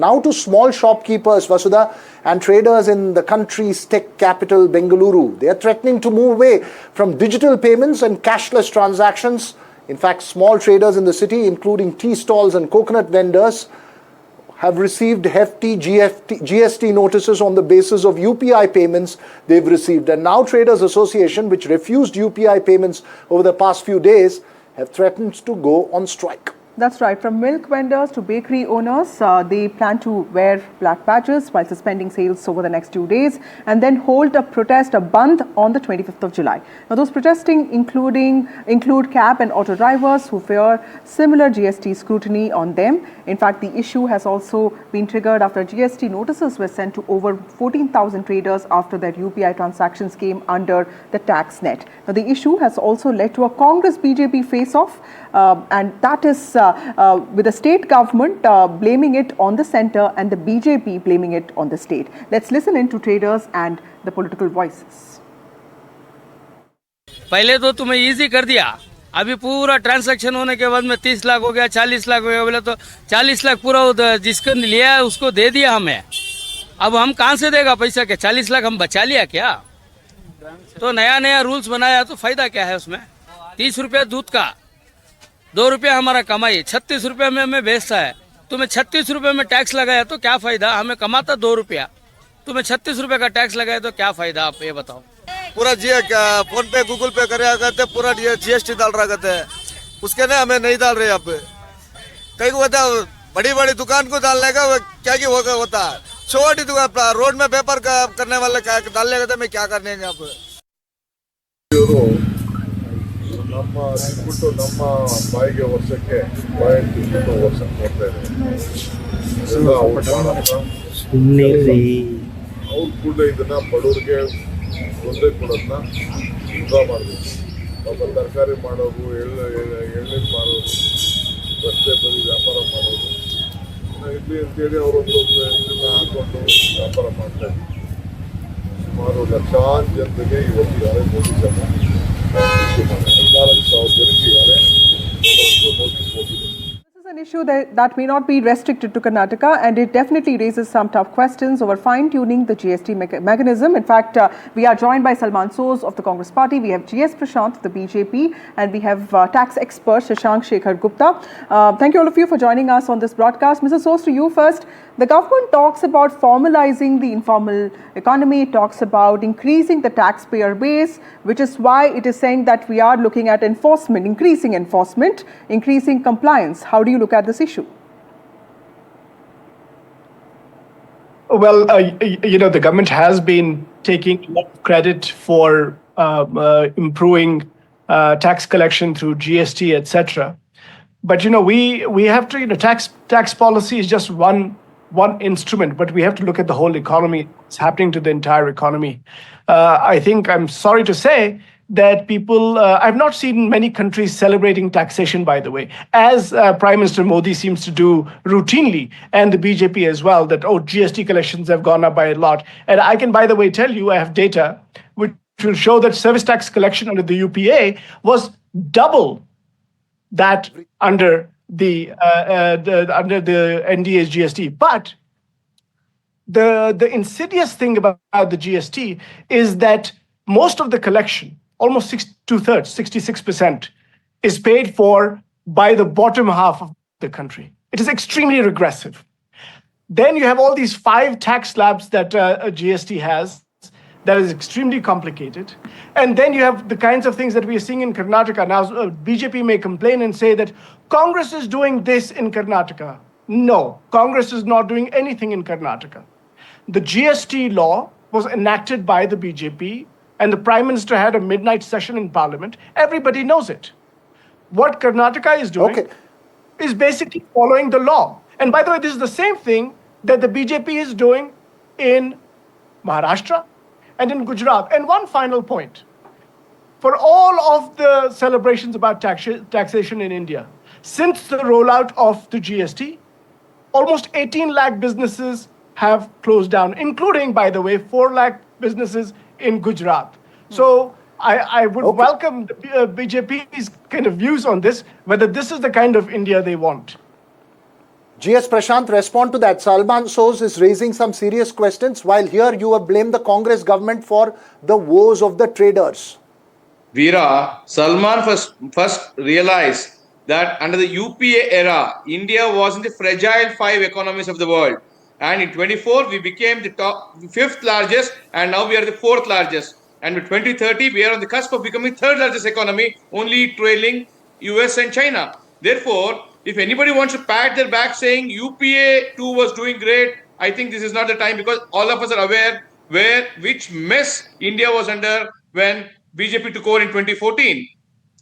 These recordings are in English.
Now to small shopkeepers, Vasudha, and traders in the country's tech capital, Bengaluru. They are threatening to move away from digital payments and cashless transactions. In fact, small traders in the city, including tea stalls and coconut vendors, have received hefty GST notices on the basis of UPI payments they've received. And now Traders Association, which refused UPI payments over the past few days, have threatened to go on strike. That's right. From milk vendors to bakery owners, they plan to wear black badges while suspending sales over the next 2 days and then hold a protest, a bandh on the 25th of July. Now, those protesting include cab and auto drivers who fear similar GST scrutiny on them. In fact, the issue has also been triggered after GST notices were sent to over 14,000 traders after their UPI transactions came under the tax net. Now, the issue has also led to a Congress-BJP face-off, and that is with the state government blaming it on the centre and the BJP blaming it on the state. Let's listen in to traders and the political voices. पहले तो तुम्हें easy कर दिया, अभी पूरा transaction होने के बाद में 30 लाख हो गया, 40 लाख हो गया, बोले तो 40 लाख पूरा जिसको लिया है उसको दे दिया हमें। अब हम कहाँ से देगा पैसा के 40 लाख हम बचा लिया क्या? तो नया नया रूल्स बनाया तो फायदा क्या है उसमें? 30 रुपया दूध का, 2 रुपया हमारा कमाई, 36 रुपये में हमें बेचता है। तुम्हें 36 रुपये में टैक्स लगाया तो क्या फायदा? हमें कमाता 2 रुपया, तुम्हें 36 रुपये का टैक्स लगाया तो क्या फायदा? आप ये बताओ। पूरा फोन पे गूगल पे कर करते, पूरा GST डाल रहा करते हैं, उसके ने हमें नहीं डाल रहे। यहाँ पे कहीं को होता बड़ी बड़ी दुकान को डालने का क्या होता है, छोटी दुकान रोड में व्यापार करने वाले डालने का मैं क्या करने यहाँ पे। ನಮ್ಮ ತಿನ್ಬಿಟ್ಟು ನಮ್ಮ ಬಾಯಿಗೆ ವರ್ಷಕ್ಕೆ ಬಾಯಿ ತಿನ್ಬಿಟ್ಟು ವರ್ಷಕ್ಕೆ ನೋಡ್ತಾ ಇದ್ದಾರೆ. ಅವ್ರು ಕೂಡ ಇದನ್ನ ಬಡವ್ರಿಗೆ ತೊಂದರೆ ಕೊಡೋದನ್ನ ಡ್ರಾ ಮಾಡಬೇಕು. ಪಾಪ ತರಕಾರಿ ಮಾಡೋರು, ಎಳ್ನೀರು ಮಾರೋರು, ರಸ್ತೆ ಬದಿ ವ್ಯಾಪಾರ ಮಾಡೋರು ಇಲ್ಲಿ ಅಂತೇಳಿ ಅವರೊಂದು ಇದನ್ನ ಹಾಕೊಂಡು ವ್ಯಾಪಾರ ಮಾಡ್ತಾ ಇದ್ದಾರೆ. ಸುಮಾರು ಲಕ್ಷಾಂತರ ಜನರಿಗೆ ಇವತ್ತಿದ್ದಾರೆ ಮೋದಿ ಸರ್ಕಾರ. This is an issue that may not be restricted to Karnataka, and it definitely raises some tough questions over fine-tuning the GST mechanism. In fact, we are joined by Salman Soz of the Congress Party, we have GS Prashant of the BJP, and we have tax expert Shashank Shekhar Gupta. Thank you all of you for joining us on this broadcast. Mr. Soz, to you first. The government talks about formalizing the informal economy, it talks about increasing the taxpayer base, which is why it is saying that we are looking at enforcement, increasing compliance. How do you look at this issue? Well, the government has been taking a lot of credit for improving tax collection through GST, etc. But, we have to, tax policy is just one instrument, but we have to look at the whole economy. It's happening to the entire economy. I think, I'm sorry to say, that people, I've not seen many countries celebrating taxation, by the way, as Prime Minister Modi seems to do routinely, and the BJP as well, that, GST collections have gone up by a lot. And I can, by the way, tell you, I have data which will show that service tax collection under the UPA was double that under the NDA's GST. But the insidious thing about the GST is that most of the collection, almost 66%, is paid for by the bottom half of the country. It is extremely regressive. Then you have all these 5 tax slabs that GST has. That is extremely complicated. And then you have the kinds of things that we are seeing in Karnataka. Now, BJP may complain and say that Congress is doing this in Karnataka. No, Congress is not doing anything in Karnataka. The GST law was enacted by the BJP, and the Prime Minister had a midnight session in Parliament. Everybody knows it. What Karnataka is doing is basically following the law. And by the way, this is the same thing that the BJP is doing in Maharashtra and in Gujarat. And one final point. For all of the celebrations about taxation in India, since the rollout of the GST, almost 18 lakh businesses have closed down, including, by the way, 4 lakh businesses in Gujarat. So I would welcome the BJP's kind of views on this, whether this is the kind of India they want. GS Prashant, respond to that. Salman Soz is raising some serious questions, while here you have blamed the Congress government for the woes of the traders. Veera, Salman first realized that under the UPA era, India was in the fragile 5 economies of the world. And in 24, we became the fifth largest, and now we are the fourth largest. And by 2030, we are on the cusp of becoming third largest economy, only trailing US and China. Therefore, if anybody wants to pat their back saying UPA too was doing great, I think this is not the time, because all of us are aware which mess India was under when BJP took over in 2014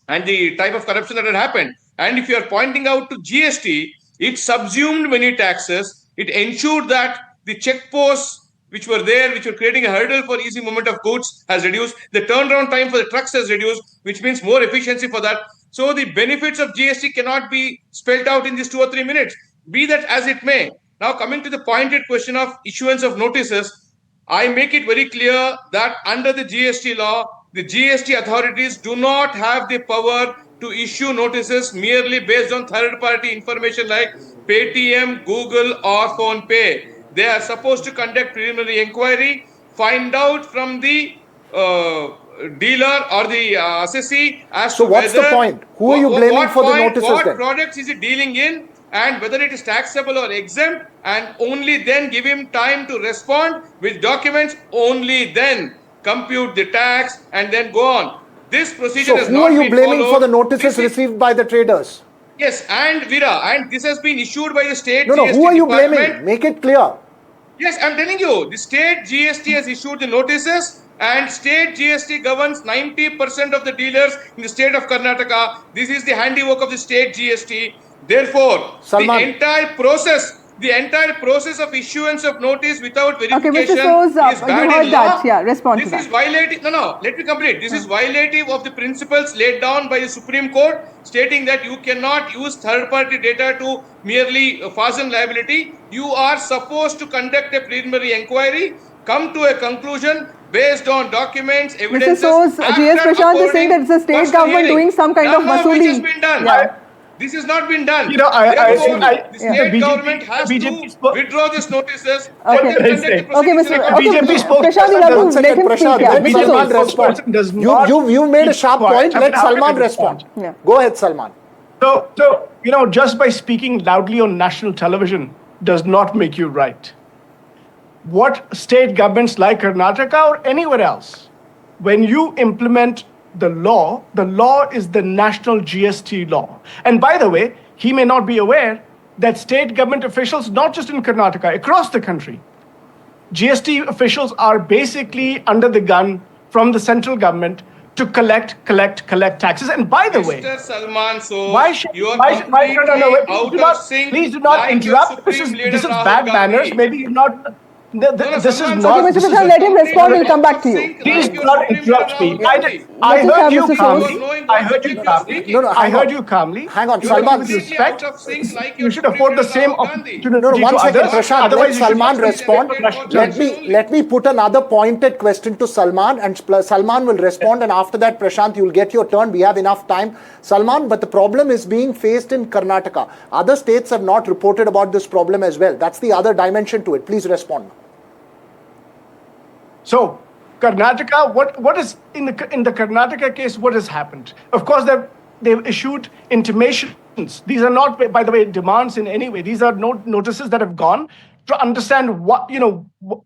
and the type of corruption that had happened. And if you are pointing out to GST, it subsumed many taxes. It ensured that the checkposts which were there, which were creating a hurdle for easy movement of goods, has reduced. The turnaround time for the trucks has reduced, which means more efficiency for that. So the benefits of GST cannot be spelled out in these 2 or 3 minutes. Be that as it may. Now, coming to the pointed question of issuance of notices, I make it very clear that under the GST law, the GST authorities do not have the power to issue notices merely based on third-party information like Paytm, Google, or PhonePe. They are supposed to conduct preliminary inquiry, find out from the dealer or the assessee as to what's whether, the point? Who are you blaming for the notices what then? products is he dealing in, and whether it is taxable or exempt, and only then give him time to respond with documents, only then compute the tax and then go on. This procedure has not been followed. So who are you blaming for the notices received by the traders? Yes, and Veera, and this has been issued by the state No, GST who are you department. blaming? Make it clear. Yes, I'm telling you, the state GST has issued the notices, and state GST governs 90% of the dealers in the state of Karnataka. This is the handiwork of the state GST. Therefore, Salman, the entire process of issuance of notice without verification Okay, Mr. Soz, is bad you heard in that. law. Yeah, respond to This is that. violative. No, let me complete. This is violative of the principles laid down by the Supreme Court, stating that you cannot use third-party data to merely fasten liability. You are supposed to conduct a preliminary inquiry, come to a conclusion based on documents, Mr. evidences. Soz, GS Prashant is saying that it's the state government doing some kind of None of which has vasuli. been done. Yeah. This has not been done. You know, Therefore, I the state government has to withdraw these notices. and then conduct the Okay, proceedings in Mr. accordance BJP to law. Prashant, you have One to second, let him Prashant, speak. Yeah, let Mr. Salman Soz. respond. You made a sharp point. Let Salman respond. Yeah. Go ahead, Salman. So, just by speaking loudly on national television does not make you right. What state governments like Karnataka or anywhere else, when you implement the law is the national GST law. And by the way, he may not be aware that state government officials, not just in Karnataka, across the country, GST officials are basically under the gun from the central government to collect taxes. And by the way, Mr. Salman, so you are please do not interrupt. This is bad manners. Maybe you're not. This is not. Okay, Mr. Prashant, let him respond. We'll come back to you. Please do not interrupt me. I Let's just heard have you Mr. calmly. Soz. I heard you calmly. No, I heard you calmly. Hang on, You Salman. with respect. You should afford the same opportunity No, to one second, others. Prashant. Let Otherwise, you should Salman not respond. Let me put another pointed question to Salman, and Salman will respond. And after that, Prashant, you'll get your turn. We have enough time, Salman. But the problem is being faced in Karnataka. Other states have not reported about this problem as well. That's the other dimension to it. Please respond. So, Karnataka, what is in the Karnataka case? What has happened? Of course, they've issued intimations. These are not, by the way, demands in any way. These are notices that have gone to understand what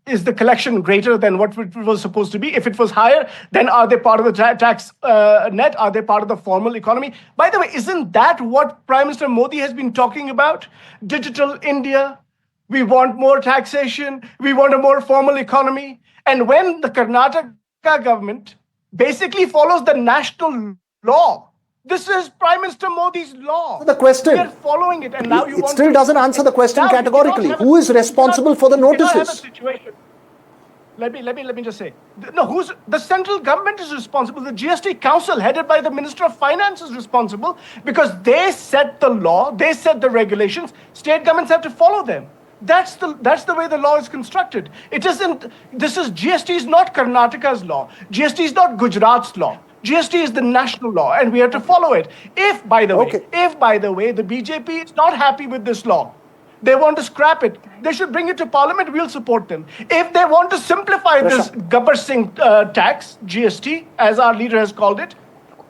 is the collection greater than what it was supposed to be. If it was higher, then are they part of the tax net? Are they part of the formal economy? By the way, isn't that what Prime Minister Modi has been talking about? Digital India. We want more taxation. We want a more formal economy. And when the Karnataka government basically follows the national law, this is Prime Minister Modi's law. The question. We are following it, and now you it want still to, doesn't answer the question now categorically. Who is responsible for the notices? Let me just say. No, the central government is responsible. The GST Council, headed by the Minister of Finance, is responsible because they set the law, they set the regulations. State governments have to follow them. That's the way the law is constructed. It isn't. GST is not Karnataka's law. GST is not Gujarat's law. GST is the national law, and we have to follow it. If, by the way, the BJP is not happy with this law, They want to scrap it. They should bring it to Parliament. We'll support them. If they want to simplify this Gabbar Singh tax, GST, as our leader has called it,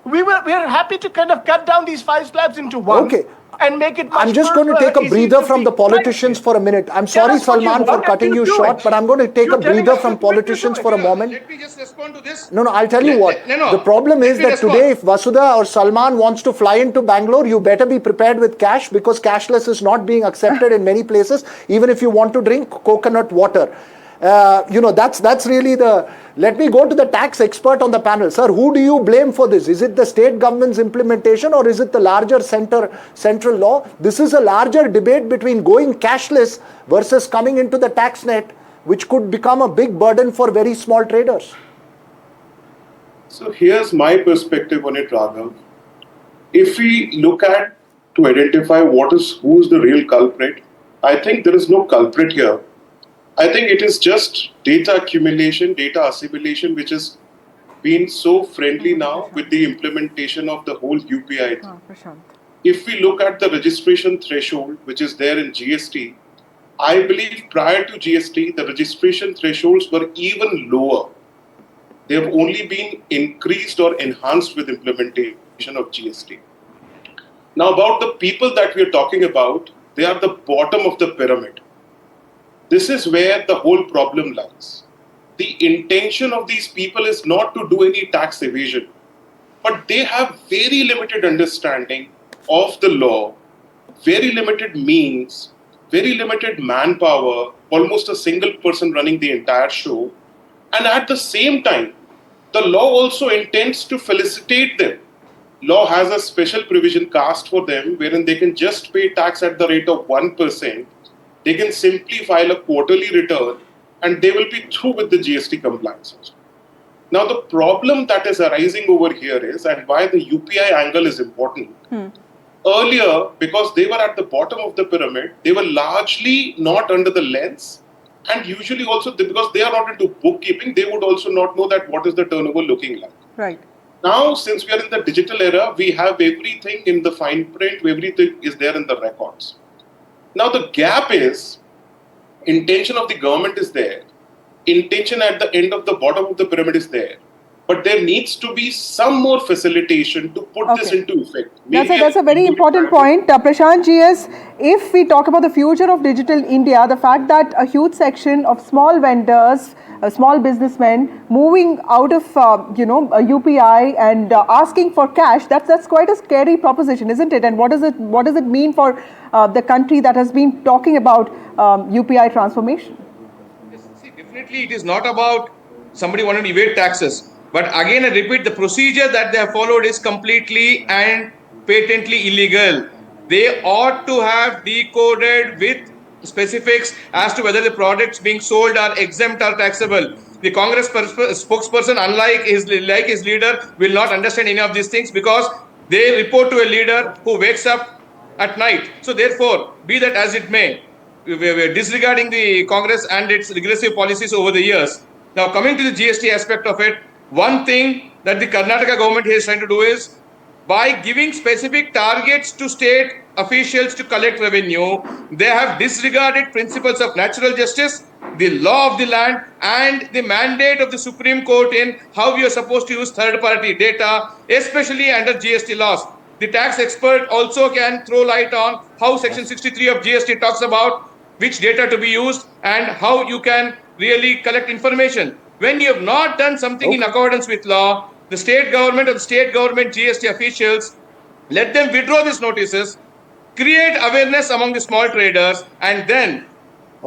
we are happy to kind of cut down these 5 slabs into one. Okay. And make it much I'm just going to take a breather from the politicians for a minute. I'm sorry, Salman, for cutting you short, but I'm going to take a breather from politicians for a moment. Let me just respond to this. No, I'll tell you what. The problem is that today, if Vasudha or Salman wants to fly into Bangalore, you better be prepared with cash, because cashless is not being accepted in many places, even if you want to drink coconut water. That's really the... Let me go to the tax expert on the panel. Sir, who do you blame for this? Is it the state government's implementation, or is it the larger central law? This is a larger debate between going cashless versus coming into the tax net, which could become a big burden for very small traders. So here's my perspective on it, Raghav. If we look at to identify who's the real culprit, I think there is no culprit here. I think it is just data accumulation, data assimilation, which has been so friendly now with the implementation of the whole UPI thing. If we look at the registration threshold, which is there in GST, I believe prior to GST, the registration thresholds were even lower. They have only been increased or enhanced with implementation of GST. Now, about the people that we are talking about, they are the bottom of the pyramid. This is where the whole problem lies. The intention of these people is not to do any tax evasion, but they have very limited understanding of the law, very limited means, very limited manpower, almost a single person running the entire show. And at the same time, the law also intends to felicitate them. Law has a special provision cast for them wherein they can just pay tax at the rate of 1%. They can simply file a quarterly return and they will be through with the GST compliance. Now, the problem that is arising over here is, and why the UPI angle is important. Earlier, because they were at the bottom of the pyramid, they were largely not under the lens, and usually also because they are not into bookkeeping, they would also not know that what is the turnover looking like. Right. Now, since we are in the digital era, we have everything in the fine print, everything is there in the records. Now, the gap is, intention of the government is there, intention at the end of the bottom of the pyramid is there, but there needs to be some more facilitation to put this into effect. That's a very important point. Prashant GS, if we talk about the future of digital India, the fact that a huge section of small vendors, small businessmen moving out of UPI and asking for cash, that's quite a scary proposition, isn't it? And what does it mean for the country that has been talking about UPI transformation? See, definitely it is not about somebody wanting to evade taxes. But again, I repeat, the procedure that they have followed is completely and patently illegal. They ought to have decoded with specifics as to whether the products being sold are exempt or taxable. The Congress spokesperson, unlike his leader, will not understand any of these things because they report to a leader who wakes up at night. So therefore, be that as it may, we're disregarding the Congress and its regressive policies over the years. Now, coming to the GST aspect of it, one thing that the Karnataka government is trying to do is, by giving specific targets to state officials to collect revenue, they have disregarded principles of natural justice, the law of the land, and the mandate of the Supreme Court in how we are supposed to use third-party data, especially under GST laws. The tax expert also can throw light on how Section 63 of GST talks about which data to be used and how you can really collect information. When you have not done something in accordance with law, the state government or the state government GST officials, let them withdraw these notices, create awareness among the small traders, and then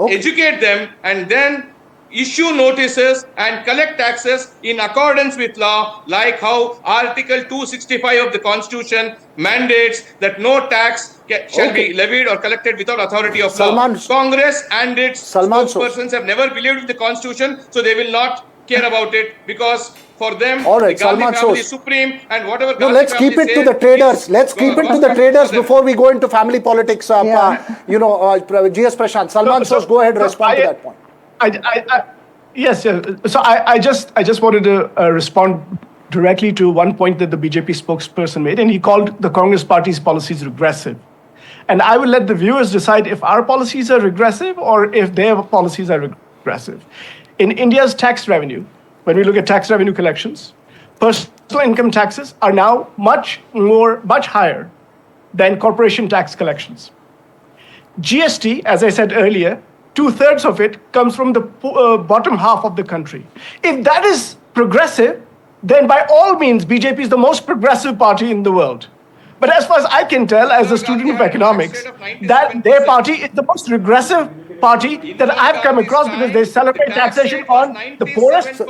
educate them, and then issue notices and collect taxes in accordance with law, like how Article 265 of the Constitution mandates that no tax shall be levied or collected without authority of law. Congress and its spokespersons have never believed in the Constitution, so they will not care about it because for them, the Gandhi family is supreme, and whatever Gandhi let's keep it to the traders. Let's keep it to the traders before we go into family politics. GS Prashant. Salman Soos, go ahead and respond to that point. Yes. So I just wanted to respond directly to one point that the BJP spokesperson made, and he called the Congress party's policies regressive. And I will let the viewers decide if our policies are regressive or if their policies are regressive. In India's tax revenue, when we look at tax revenue collections, personal income taxes are now much higher than corporation tax collections. GST, as I said earlier, 2/3 of it comes from the bottom half of the country. If that is progressive, then by all means, BJP is the most progressive party in the world. But as far as I can tell, as a student of economics, that their party is the most regressive party that I've come across because they celebrate taxation on the poorest.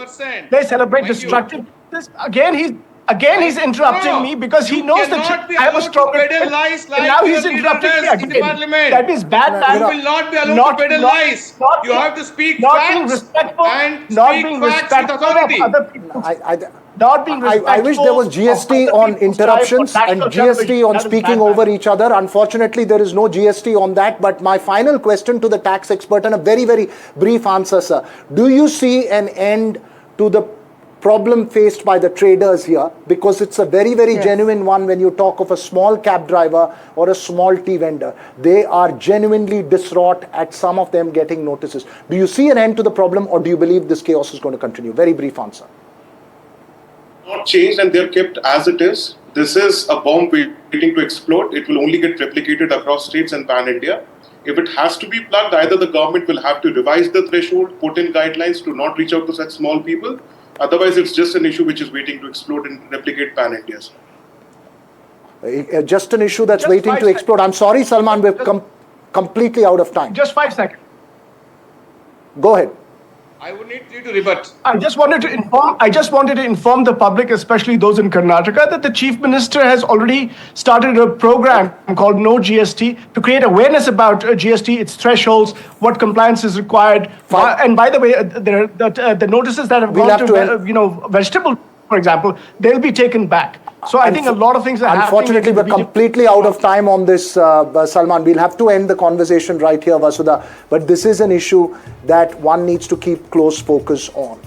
They celebrate destructive. Again, he's interrupting me because he knows that I have a strong opinion. And now he's interrupting me again. That means bad You will not be allowed to peddle lies. You have to speak facts and speak facts with authority. I wish there was GST on interruptions and GST on speaking over each other. Unfortunately, there is no GST on that. But my final question to the tax expert, and a very, very brief answer, sir. Do you see an end to the problem faced by the traders here? Because it's a very, very genuine one when you talk of a small cab driver or a small tea vendor. They are genuinely distraught at some of them getting notices. Do you see an end to the problem, or do you believe this chaos is going to continue? Very brief answer. Not changed, and they're kept as it is. This is a bomb waiting to explode. It will only get replicated across states and pan-India. If it has to be plugged, either the government will have to revise the threshold, put in guidelines to not reach out to such small people. Otherwise, it's just an issue which is waiting to explode and replicate pan-India. Just an issue that's waiting to explode. I'm sorry, Salman, we've come completely out of time. Just 5 seconds. Go ahead. I would need you to rebut. I just wanted to inform the public, especially those in Karnataka, that the Chief Minister has already started a program called No GST to create awareness about GST, its thresholds, what compliance is required. And by the way, the notices that have gone to vegetable, for example, they'll be taken back. So I think a lot of things are happening. Unfortunately, we're completely out of time on this, Salman. We'll have to end the conversation right here, Vasudha. But this is an issue that one needs to keep close focus on.